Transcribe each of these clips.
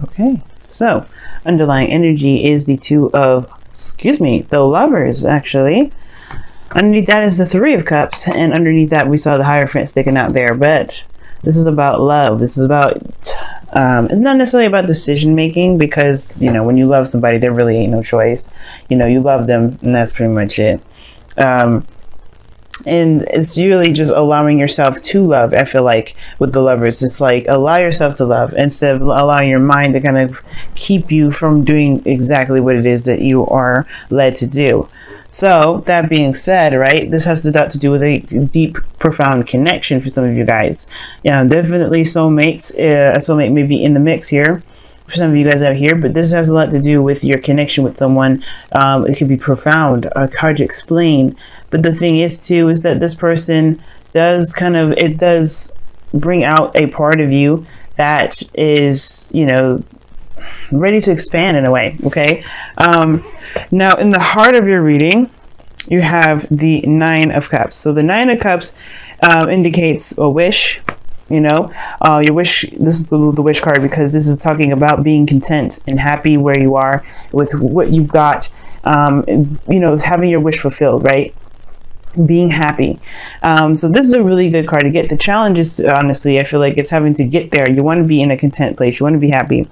Okay, so underlying energy is the the Lovers, actually. Underneath that is the Three of Cups, and underneath that we saw the Hierophant sticking out there. But this is about love. This is about, it's not necessarily about decision making, because, when you love somebody, there really ain't no choice. You love them, and that's pretty much it. And it's really just allowing yourself to love. I feel like with the Lovers, it's like allow yourself to love instead of allowing your mind to kind of keep you from doing exactly what it is that you are led to do. So that being said, right, this has a lot to do with a deep, profound connection for some of you guys. Definitely soulmates. A soulmate may be in the mix here for some of you guys out here, but this has a lot to do with your connection with someone. It could be profound, hard to explain. But the thing is too, is that this person does bring out a part of you that is, ready to expand in a way. Okay. Now in the heart of your reading, you have the Nine of Cups. So the Nine of Cups indicates a wish. Your wish. This is the wish card, because this is talking about being content and happy where you are with what you've got. Having your wish fulfilled, right? Being happy. So this is a really good card to get. The challenge is, honestly, I feel like it's having to get there. You want to be in a content place. You want to be happy.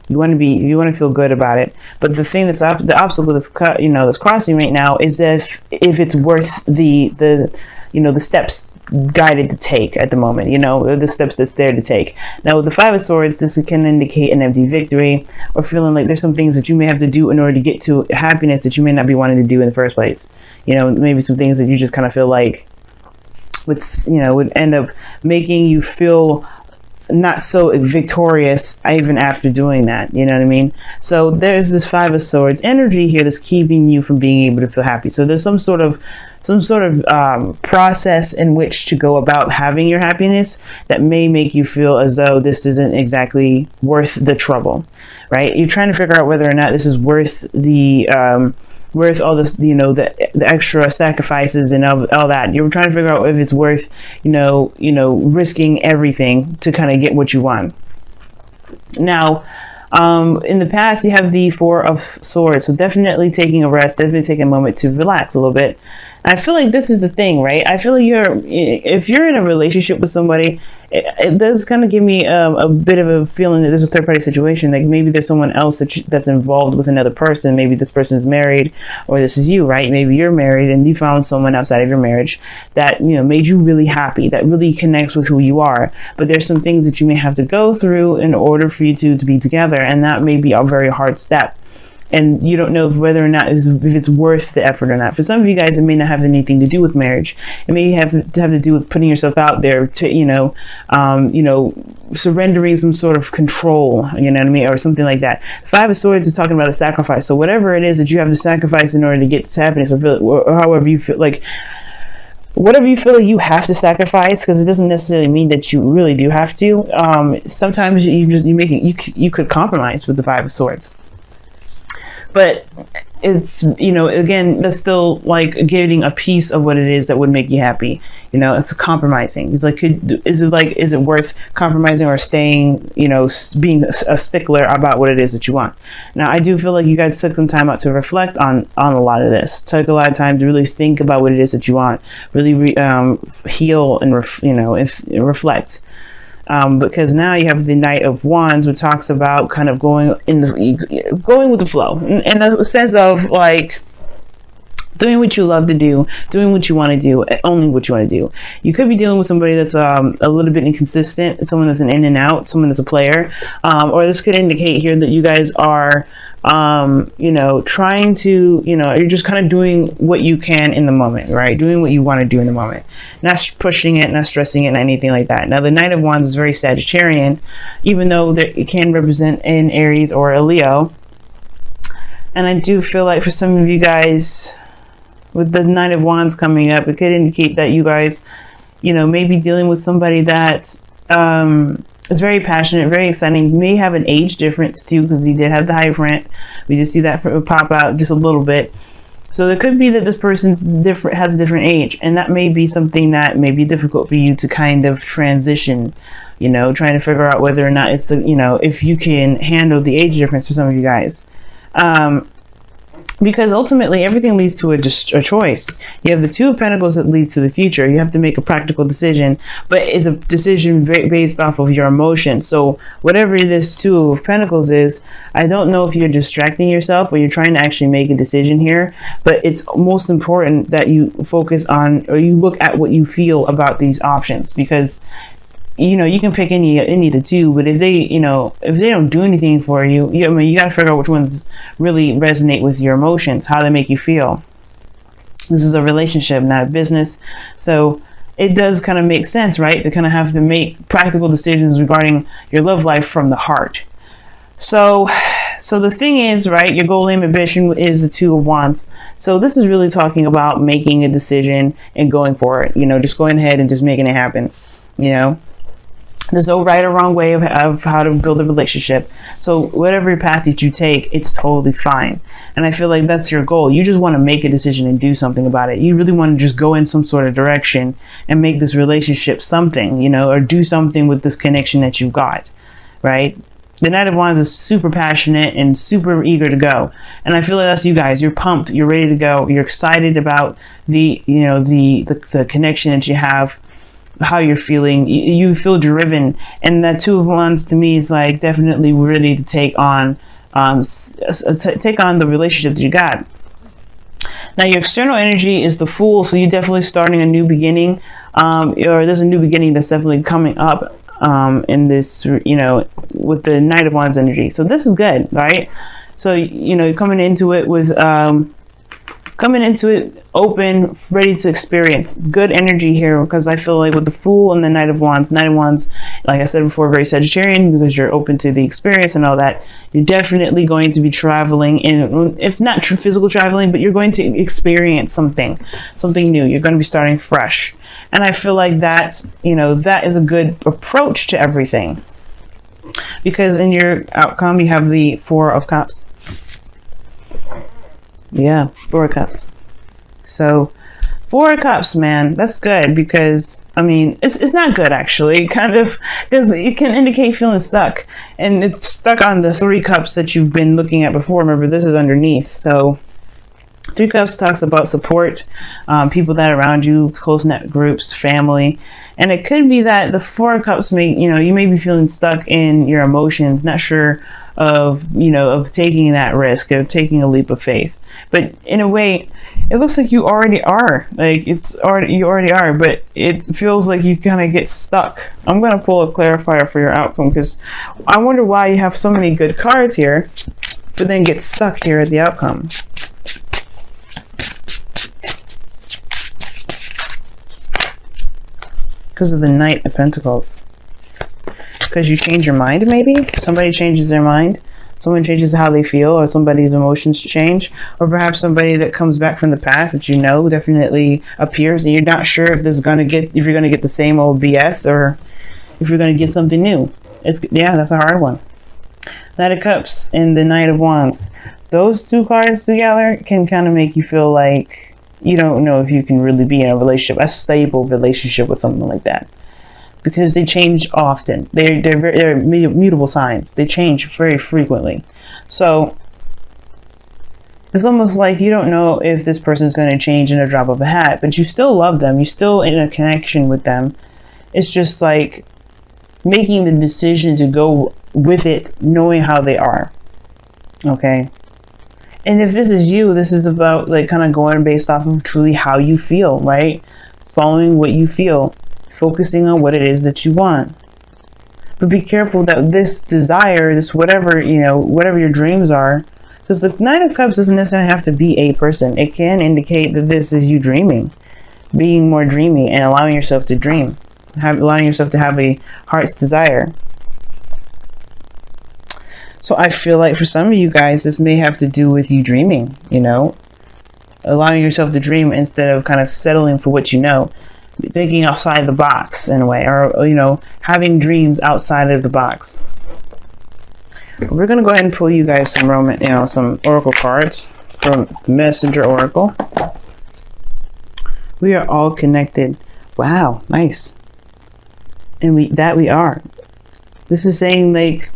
You want to feel good about it. But the thing the obstacle that's crossing right now is if it's worth the steps guided to take at the moment, the steps that's there to take. Now with the Five of Swords, this can indicate an empty victory, or feeling like there's some things that you may have to do in order to get to happiness that you may not be wanting to do in the first place. Maybe some things that you just kind of feel like would end up making you feel not so victorious even after doing that. You know what I mean? So there's this Five of Swords energy here that's keeping you from being able to feel happy. So there's some sort of process in which to go about having your happiness that may make you feel as though this isn't exactly worth the trouble, right? You're trying to figure out whether or not this is worth all this, the extra sacrifices and all that. You're trying to figure out if it's worth, risking everything to kind of get what you want. Now, in the past, you have the Four of Swords. So definitely taking a rest, definitely taking a moment to relax a little bit. I feel like this is the thing, right? I feel like if you're in a relationship with somebody, it does kind of give me a bit of a feeling that there's a third party situation. Like maybe there's someone else that's involved with another person. Maybe this person is married, or this is you, right? Maybe you're married and you found someone outside of your marriage that, made you really happy, that really connects with who you are. But there's some things that you may have to go through in order for you to be together. And that may be a very hard step. And you don't know whether or not if it's worth the effort or not. For some of you guys, it may not have anything to do with marriage. It may have to do with putting yourself out there to, surrendering some sort of control, you know what I mean, or something like that. Five of Swords is talking about a sacrifice. So whatever it is that you have to sacrifice in order to get to happiness, or however you feel like, whatever you feel like you have to sacrifice, because it doesn't necessarily mean that you really do have to. Sometimes you could compromise with the Five of Swords. But it's, again, that's still like getting a piece of what it is that would make you happy. It's compromising. It's like, is it worth compromising or staying, being a stickler about what it is that you want? Now, I do feel like you guys took some time out to reflect on a lot of this. Took a lot of time to really think about what it is that you want. Really heal and reflect. Because now you have the Knight of Wands, which talks about kind of going with the flow, in the sense of like doing what you love to do, doing what you want to do, only what you want to do. You could be dealing with somebody that's a little bit inconsistent, someone that's an in and out, someone that's a player, or this could indicate here that you guys are trying to, you're just kind of doing what you can in the moment, right? Doing what you want to do in the moment, not pushing it, not stressing it, not anything like that. Now, the Knight of Wands is very Sagittarian, even though it can represent an Aries or a Leo. And I do feel like for some of you guys, with the Knight of Wands coming up, it could indicate that you guys, may be dealing with somebody that, it's very passionate, very exciting. You may have an age difference too, because he did have the Hierophant. We just see that pop out just a little bit. So it could be that this person's has a different age, and that may be something that may be difficult for you to kind of transition you know, trying to figure out whether or not it's the, you know, if you can handle the age difference for some of you guys. Because ultimately everything leads to a choice. You have the Two of Pentacles that leads to the future. You have to make a practical decision, but it's a decision based off of your emotions. So whatever this Two of Pentacles is, I don't know if you're distracting yourself or you're trying to actually make a decision here, but it's most important that you focus on, or you look at what you feel about these options, because you know, you can pick any of the two, but if they, you know, if they don't do anything for you, I mean, you got to figure out which ones really resonate with your emotions, how they make you feel. This is a relationship, not a business. So it does kind of make sense, right? To kind of have to make practical decisions regarding your love life from the heart. So the thing is, right, your goal, aim, ambition is the Two of Wands. So this is really talking about making a decision and going for it, you know, just going ahead and just making it happen, you know. There's no right or wrong way of how to build a relationship. So whatever path that you take, it's totally fine. And I feel like that's your goal. You just want to make a decision and do something about it. You really want to just go in some sort of direction and make this relationship something, you know, or do something with this connection that you've got, right? The Knight of Wands is super passionate and super eager to go. And I feel like that's you guys. You're pumped. You're ready to go. You're excited about the, you know, the connection that you have, how you're feeling. You feel driven, and that Two of Wands to me is like definitely ready to take on the relationship that you got. Now your external energy is the Fool, so you're definitely starting a new beginning, or there's a new beginning that's definitely coming up in this, you know, with the Knight of Wands energy. So this is good, right? So, you know, coming into it with open, ready to experience. Good energy here, because I feel like with the Fool and the Knight of Wands, like I said before, very Sagittarian, because you're open to the experience and all that. You're definitely going to be traveling, and if not physical traveling, but you're going to experience something new. You're going to be starting fresh. And I feel like that, you know, that is a good approach to everything, because in your outcome, you have the Four of Cups. Yeah, Four of Cups. So Four of Cups, man, that's good, because I mean, it's not good actually, kind of, because it can indicate feeling stuck, and it's stuck on the Three Cups that you've been looking at before. Remember, this is underneath. So Three Cups talks about support, people that are around you, close net groups, family. And it could be that the Four of Cups you may be feeling stuck in your emotions, not sure of taking that risk, of taking a leap of faith. But in a way, it looks like you already are. Like you already are, but it feels like you kind of get stuck. I'm going to pull a clarifier for your outcome, because I wonder why you have so many good cards here, but then get stuck here at the outcome. Because of the Knight of Pentacles. Because you change your mind, maybe? Somebody changes their mind. Someone changes how they feel, or somebody's emotions change. Or perhaps somebody that comes back from the past that you know definitely appears, and you're not sure if you're gonna get the same old BS, or if you're gonna get something new. Yeah, that's a hard one. Knight of Cups and the Knight of Wands. Those two cards together can kind of make you feel like you don't know if you can really be in a relationship, a stable relationship with someone like that, because they change often. They're mutable signs. They change very frequently. So it's almost like you don't know if this person is going to change in a drop of a hat, but you still love them. You're still in a connection with them. It's just like making the decision to go with it, knowing how they are. Okay. And if this is you, this is about like kind of going based off of truly how you feel, right? Following what you feel, focusing on what it is that you want. But be careful that this desire, this whatever your dreams are, because the Knight of Cups doesn't necessarily have to be a person. It can indicate that this is you dreaming, being more dreamy, and allowing yourself to dream, allowing yourself to have a heart's desire. So I feel like for some of you guys, this may have to do with you dreaming, you know, allowing yourself to dream instead of kind of settling for what you know, thinking outside the box in a way, or, you know, having dreams outside of the box. We're going to go ahead and pull you guys some oracle cards from the Messenger Oracle. We are all connected. Wow, nice. And we are. This is saying, like,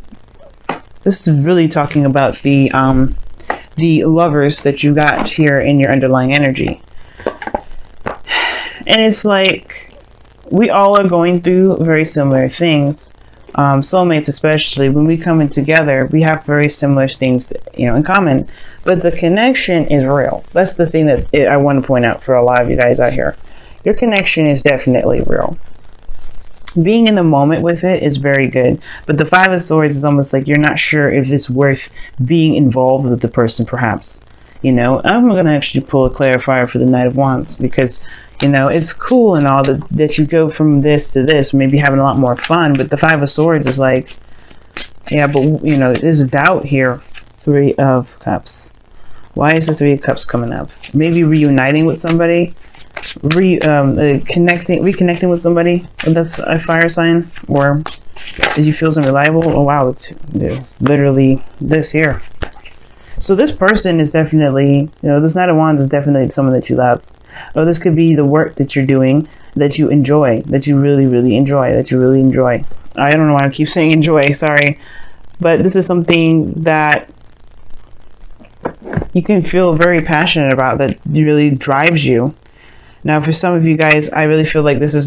this is really talking about the lovers that you got here in your underlying energy. And it's like, we all are going through very similar things. Soulmates, especially, when we come in together, we have very similar things, in common. But the connection is real. That's the thing that I want to point out for a lot of you guys out here. Your connection is definitely real. Being in the moment with it is very good. But the Five of Swords is almost like you're not sure if it's worth being involved with the person, perhaps. I'm going to actually pull a clarifier for the Knight of Wands, because it's cool and all that you go from this to this, maybe having a lot more fun. But the Five of Swords is like, yeah, but there's a doubt here. Three of Cups. Why is the Three of Cups coming up? Maybe reuniting with somebody, reconnecting with somebody that's a fire sign, or did you feel unreliable? Oh wow, there's literally this here. So this person is definitely, this Knight of Wands is definitely someone that you love. Or this could be the work that you're doing that you enjoy, that you really, really enjoy, I don't know why I keep saying enjoy, sorry. But this is something that you can feel very passionate about, that really drives you. Now, for some of you guys, I really feel like this is,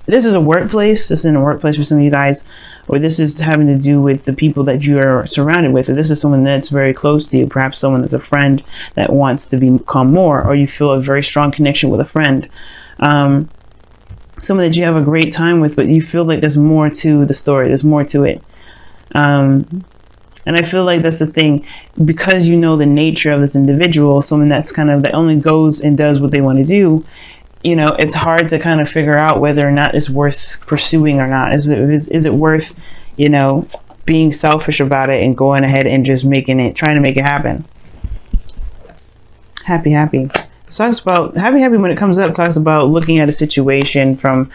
this is a workplace. This is in a workplace for some of you guys, or this is having to do with the people that you are surrounded with. Or this is someone that's very close to you, perhaps someone that's a friend that wants to become more, or you feel a very strong connection with a friend. Someone that you have a great time with, but you feel like there's more to the story. There's more to it. And I feel like that's the thing, because you know the nature of this individual, someone that's that only goes and does what they want to do. It's hard to kind of figure out whether or not it's worth pursuing or not. Is it worth, being selfish about it and going ahead and just trying to make it happen. Happy. It talks about happy when it comes up, talks about looking at a situation from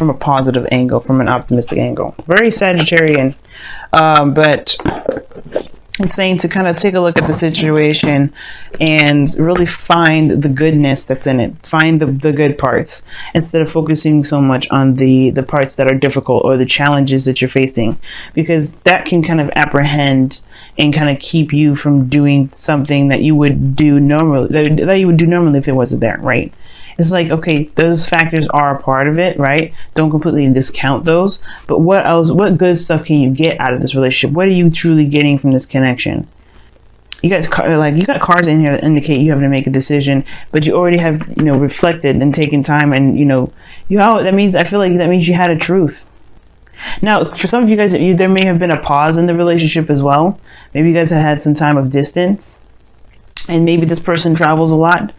a positive angle, from an optimistic angle. Very Sagittarian, but it's saying to kind of take a look at the situation and really find the goodness that's in it. Find the good parts instead of focusing so much on the parts that are difficult or the challenges that you're facing, because that can kind of apprehend and kind of keep you from doing something that you would do normally, that you would do normally if it wasn't there, right? It's like, okay, those factors are a part of it, right? Don't completely discount those. But what else, what good stuff can you get out of this relationship? What are you truly getting from this connection? You got cards in here that indicate you have to make a decision, but you already have, reflected and taken time, and, that means, I feel like that means you had a truth. Now, for some of you guys, there may have been a pause in the relationship as well. Maybe you guys have had some time of distance, and maybe this person travels a lot.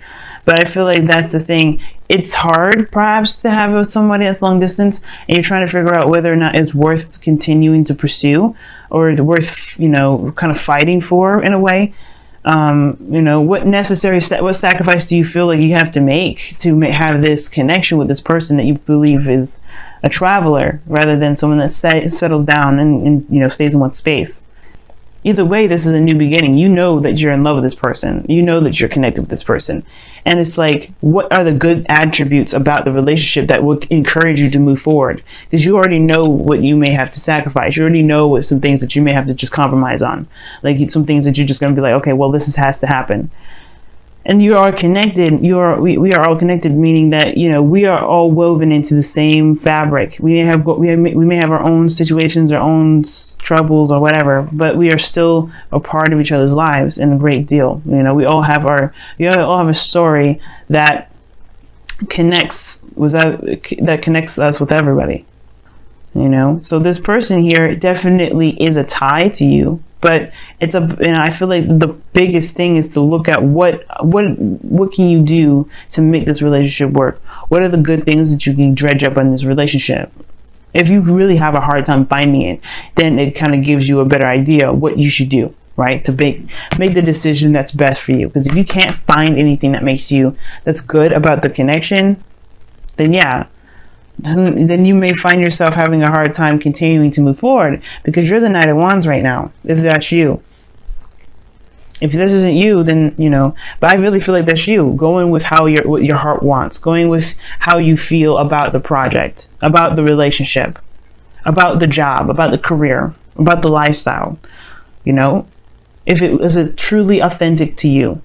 But I feel like that's the thing. It's hard, perhaps, to have somebody that's long distance, and you're trying to figure out whether or not it's worth continuing to pursue, or worth, kind of fighting for in a way. What sacrifice do you feel like you have to make to have this connection with this person that you believe is a traveler, rather than someone that settles down and stays in one space? Either way, this is a new beginning. You know that you're in love with this person. You know that you're connected with this person. And it's like, what are the good attributes about the relationship that would encourage you to move forward? Because you already know what you may have to sacrifice. You already know what some things that you may have to just compromise on. Like some things that you're just going to be like, okay, well, has to happen. And you are connected. We are all connected, meaning that, we are all woven into the same fabric. We may have our own situations, our own troubles or whatever, but we are still a part of each other's lives in a great deal. We all have a story that connects us with everybody. So this person here definitely is a tie to you. But I feel like the biggest thing is to look at what can you do to make this relationship work? What are the good things that you can dredge up in this relationship? If you really have a hard time finding it, then it kind of gives you a better idea of what you should do, right? To make the decision that's best for you. Because if you can't find anything that's good about the connection, then yeah. Then you may find yourself having a hard time continuing to move forward, because you're the Knight of Wands right now, if that's you. If this isn't you, then, you know, but I really feel like that's you, going with what your heart wants, going with how you feel about the project, about the relationship, about the job, about the career, about the lifestyle. You know, if it is truly authentic to you.